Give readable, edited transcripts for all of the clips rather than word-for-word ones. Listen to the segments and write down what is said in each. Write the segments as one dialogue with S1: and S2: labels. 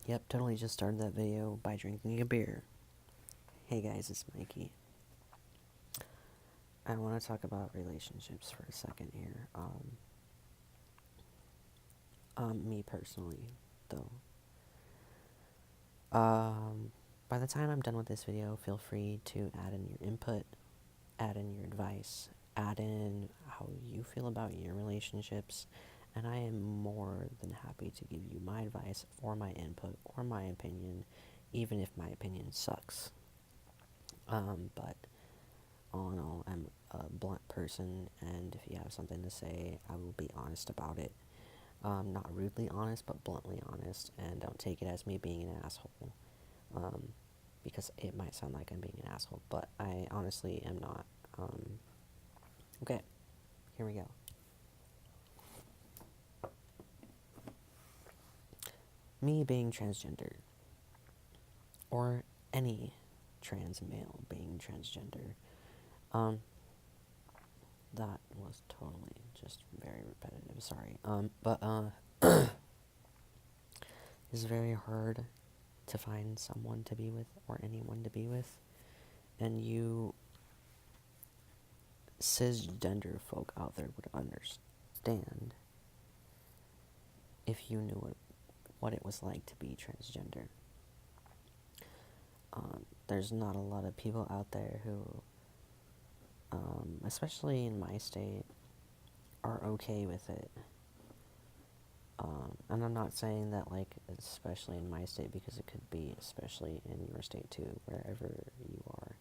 S1: Yep, totally just started that video by drinking a beer. Hey guys, it's Mikey. I want to talk about relationships for a second here. Me personally, though. By the time I'm done with this video, feel free to add in your input, add in your advice, add in how you feel about your relationships, and I am more than happy to give you my advice or my input or my opinion, even if my opinion sucks. But all in all, I'm a blunt person, and if you have something to say, I will be honest about it. Not rudely honest, but bluntly honest, and don't take it as me being an asshole. Because it might sound like I'm being an asshole, but I honestly am not. Okay, here we go. Me being transgender, or any trans male being transgender, that was totally just very repetitive, sorry. It's very hard to find someone to be with, or anyone to be with, and you cisgender folk out there would understand if you knew what it was like to be transgender. There's not a lot of people out there who, especially in my state, are okay with it. And I'm not saying that, like, especially in my state, because it could be especially in your state too, wherever you are.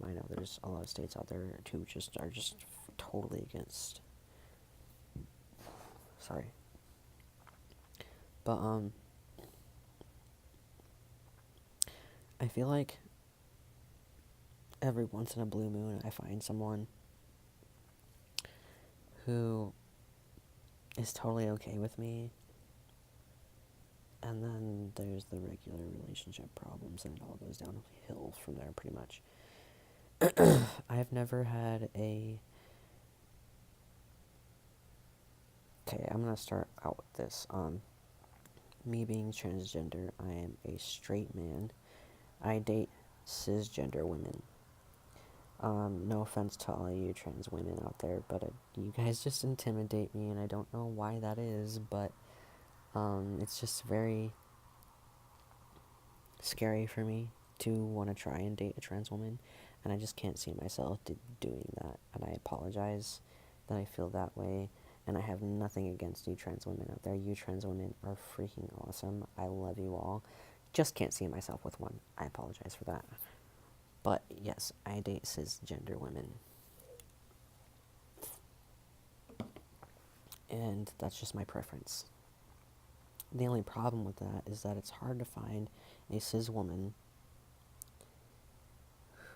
S1: I know there's a lot of states out there too are just totally against. Sorry. But I feel like every once in a blue moon I find someone who is totally okay with me, and then there's the regular relationship problems, and it all goes downhill from there pretty much. I've never had a... Okay, I'm gonna start out with this. Me being transgender, I am a straight man. I date cisgender women. No offense to all you trans women out there, but you guys just intimidate me, and I don't know why that is, but it's just very scary for me to want to try and date a trans woman, and I just can't see myself doing that, and I apologize that I feel that way, and I have nothing against you trans women out there. You trans women are freaking awesome. I love you all. Just can't see myself with one. I apologize for that. But yes, I date cisgender women. And that's just my preference. The only problem with that is that it's hard to find a cis woman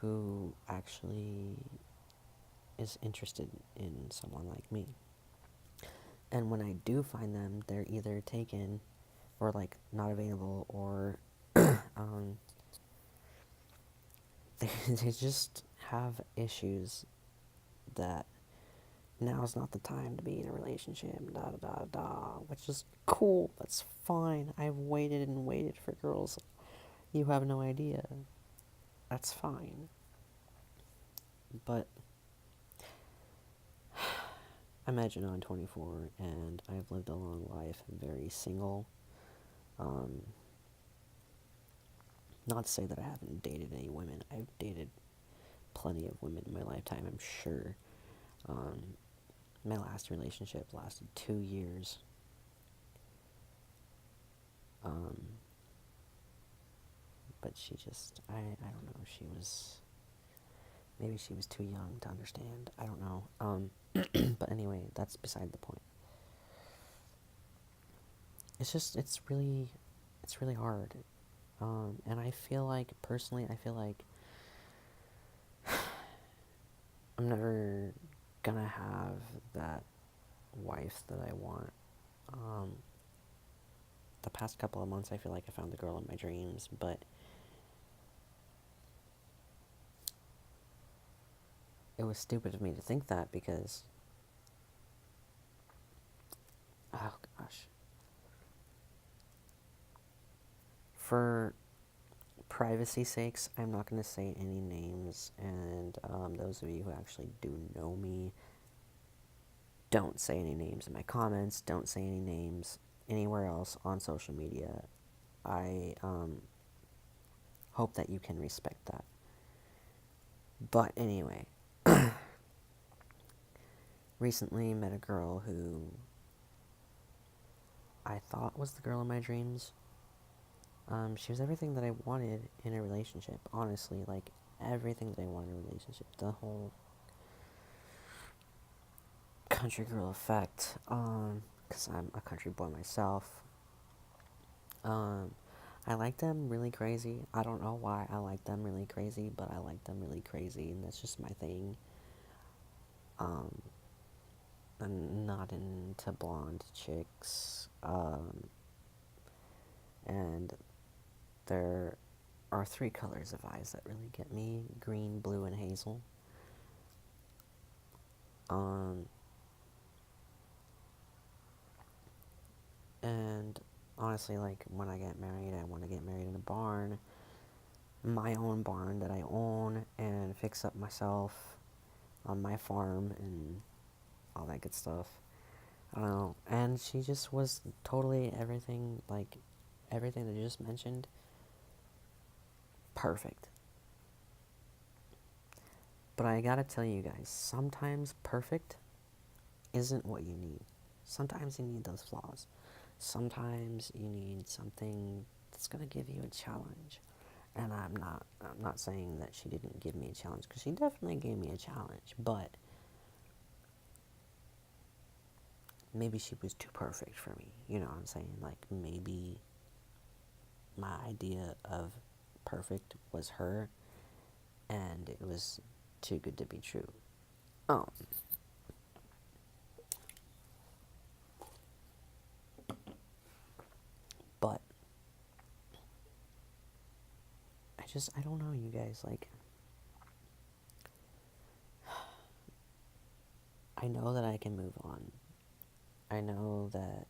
S1: who actually is interested in someone like me. And when I do find them, they're either taken or like not available, or they just have issues that now's not the time to be in a relationship, da da da da, which is cool. That's fine. I've waited and waited for girls. You have no idea. That's fine. But imagine I'm 24 and I've lived a long life, very single. Not to say that I haven't dated any women. I've dated plenty of women in my lifetime, I'm sure. My last relationship lasted 2 years. But she just, I don't know, maybe she was too young to understand. I don't know. But anyway, that's beside the point. It's really hard. And I feel like, personally, I'm never gonna have that wife that I want. The past couple of months, I feel like I found the girl of my dreams, but it was stupid of me to think that, because, oh gosh, For privacy sakes, I'm not going to say any names, and those of you who actually do know me, don't say any names in my comments, don't say any names anywhere else on social media. I hope that you can respect that. But anyway, recently met a girl who I thought was the girl of my dreams. She was everything that I wanted in a relationship, honestly, like everything that I wanted in a relationship. The whole country girl effect, because I'm a country boy myself. I like them really crazy. I don't know why I like them really crazy, but I like them really crazy, and that's just my thing. I'm not into blonde chicks, and there are three colors of eyes that really get me: green, blue, and hazel. And honestly, like, when I get married, I want to get married in a barn, my own barn that I own, and fix up myself on my farm and all that good stuff. I don't know. And she just was totally everything, like, everything that you just mentioned, perfect. But I gotta tell you guys, sometimes perfect isn't what you need. Sometimes you need those flaws. Sometimes you need something that's gonna give you a challenge. And I'm not saying that she didn't give me a challenge, because she definitely gave me a challenge, but maybe she was too perfect for me. You know what I'm saying? Like, maybe my idea of perfect was her, and it was too good to be true. Um, but I don't know, you guys. Like, I know that I can move on. I know that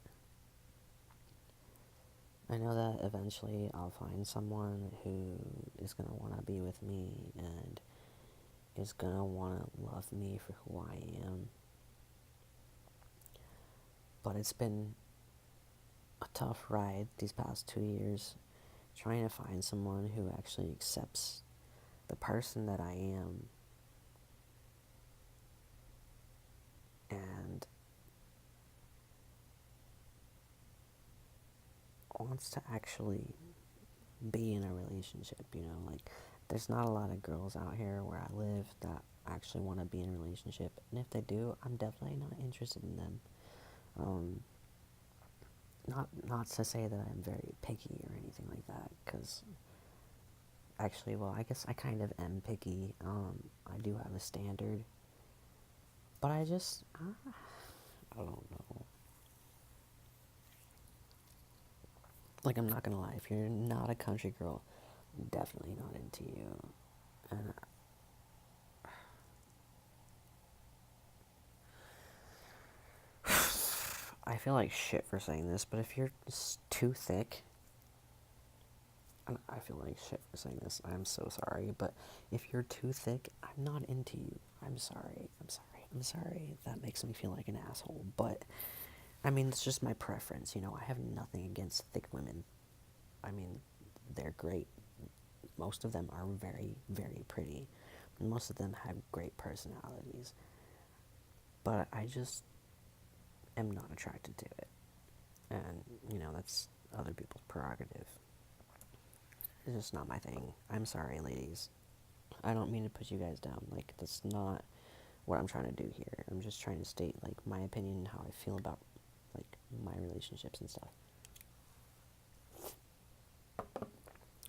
S1: eventually I'll find someone who is gonna want to be with me and is gonna want to love me for who I am. But it's been a tough ride these past 2 years, trying to find someone who actually accepts the person that I am and wants to actually be in a relationship. Like, there's not a lot of girls out here where I live that actually want to be in a relationship, and if they do, I'm definitely not interested in them. Not to say that I'm very picky or anything like that, because actually, well, I guess I kind of am picky. I do have a standard, but I don't know. Like, I'm not gonna lie, if you're not a country girl, I'm definitely not into you. And I feel like shit for saying this, but if you're too thick, I feel like shit for saying this, I'm so sorry, but if you're too thick, I'm not into you. I'm sorry. That makes me feel like an asshole, but I mean, it's just my preference. I have nothing against thick women. I mean, they're great. Most of them are very, very pretty. Most of them have great personalities. But I just am not attracted to it. And, that's other people's prerogative. It's just not my thing. I'm sorry, ladies. I don't mean to put you guys down. Like, that's not what I'm trying to do here. I'm just trying to state, like, my opinion and how I feel about, like, my relationships and stuff.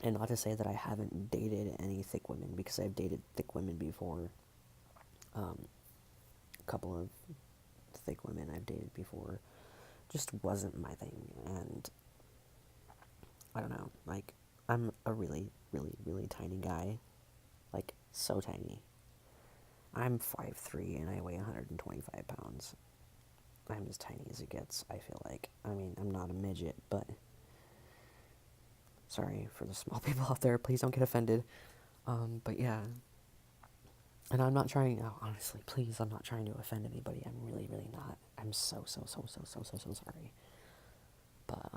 S1: And not to say that I haven't dated any thick women, because I've dated thick women before. A couple of thick women I've dated before just wasn't my thing. And I don't know, like, I'm a really, really, really tiny guy. Like, so tiny. I'm 5'3" and I weigh 125 pounds. I'm as tiny as it gets, I feel like. I mean, I'm not a midget, but Sorry for the small people out there. Please don't get offended. But yeah. And I'm not trying, oh, honestly, please, I'm not trying to offend anybody. I'm really, really not. I'm so sorry. But,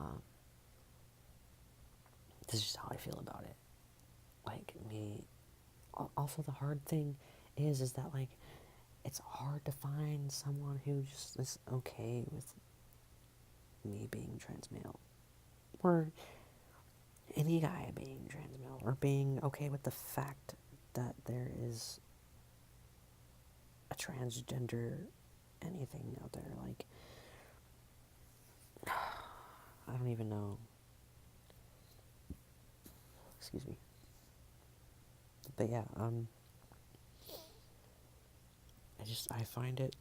S1: this is just how I feel about it. Like, also the hard thing is that, like, it's hard to find someone who just is okay with me being trans male. Or any guy being trans male. Or being okay with the fact that there is a transgender anything out there. Like, I don't even know. Excuse me. But yeah, I find it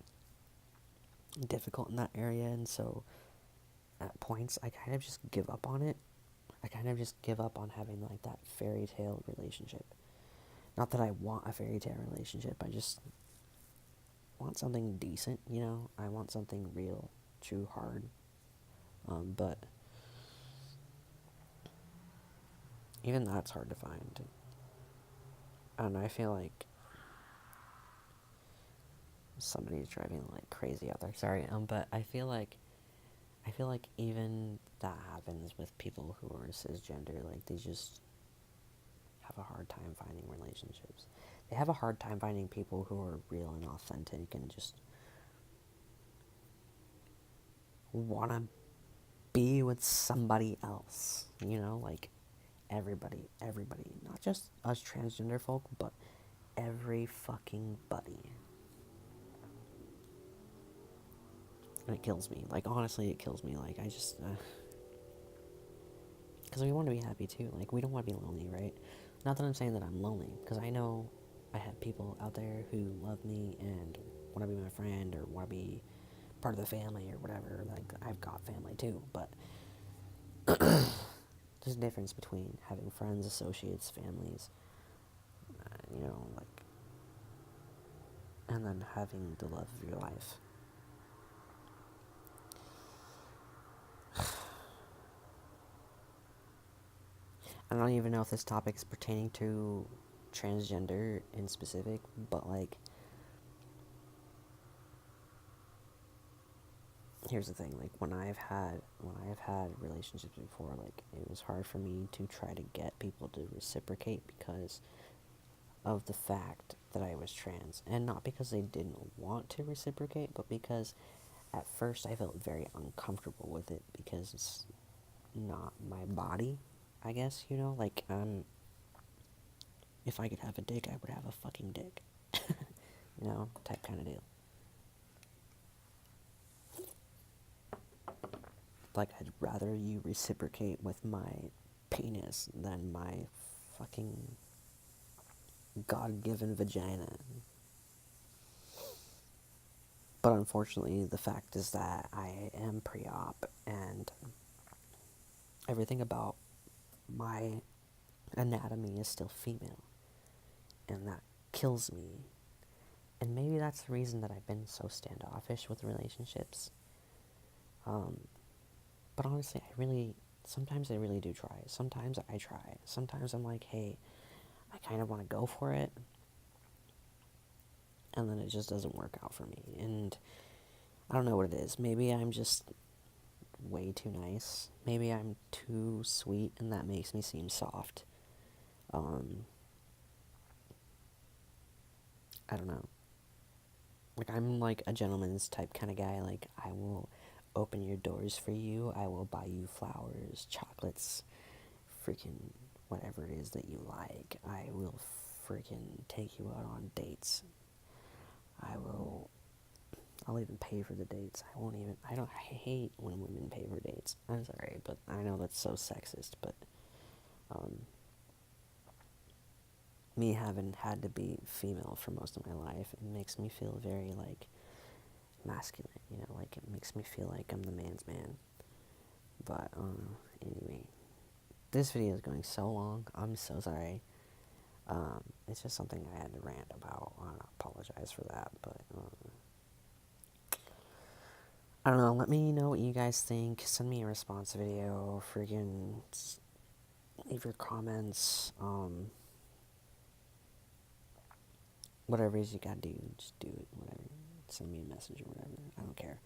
S1: difficult in that area, and so at points I kind of just give up on it. I kind of just give up on having like that fairy tale relationship. Not that I want a fairy tale relationship, I just want something decent, you know? I want something real, true, hard. But even that's hard to find. And I feel like somebody's driving like crazy out there. Sorry, but I feel like even that happens with people who are cisgender. Like, they just have a hard time finding relationships. They have a hard time finding people who are real and authentic and just want to be with somebody else. You know, like everybody, not just us transgender folk, but every fucking buddy. And it kills me. Like, honestly, it kills me. Like, I just, because we want to be happy too. Like, we don't want to be lonely, right? Not that I'm saying that I'm lonely, because I know I have people out there who love me and want to be my friend or want to be part of the family or whatever. Like, I've got family too, but there's a difference between having friends, associates, families, you know, like, and then having the love of your life. I don't even know if this topic is pertaining to transgender in specific, but like, here's the thing, like, when I've had relationships before, like, it was hard for me to try to get people to reciprocate because of the fact that I was trans, and not because they didn't want to reciprocate, but because at first I felt very uncomfortable with it because it's not my body, I guess, you know, like, if I could have a dick, I would have a fucking dick, you know, type kind of deal. Like, I'd rather you reciprocate with my penis than my fucking God-given vagina. But unfortunately, the fact is that I am pre-op, and everything about my anatomy is still female, and that kills me. And maybe that's the reason that I've been so standoffish with relationships. But honestly, sometimes I really do try. Sometimes I try. Sometimes I'm like, hey, I kind of want to go for it, and then it just doesn't work out for me. And I don't know what it is. Maybe I'm just way too nice. Maybe I'm too sweet, and that makes me seem soft. I don't know. Like, I'm like a gentleman's type kind of guy. Like, I will open your doors for you. I will buy you flowers, chocolates, freaking whatever it is that you like. I will freaking take you out on dates. I'll even pay for the dates. I hate when women pay for dates. I'm sorry, but I know that's so sexist, but, me having had to be female for most of my life, it makes me feel very, like, masculine, you know, like, it makes me feel like I'm the man's man. But, anyway, this video is going so long, I'm so sorry. It's just something I had to rant about. I apologize for that, but, I don't know, let me know what you guys think. Send me a response video, friggin', leave your comments. Whatever it is you gotta do, just do it. Whatever. Send me a message or whatever. I don't care.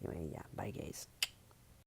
S1: Anyway, yeah. Bye, guys.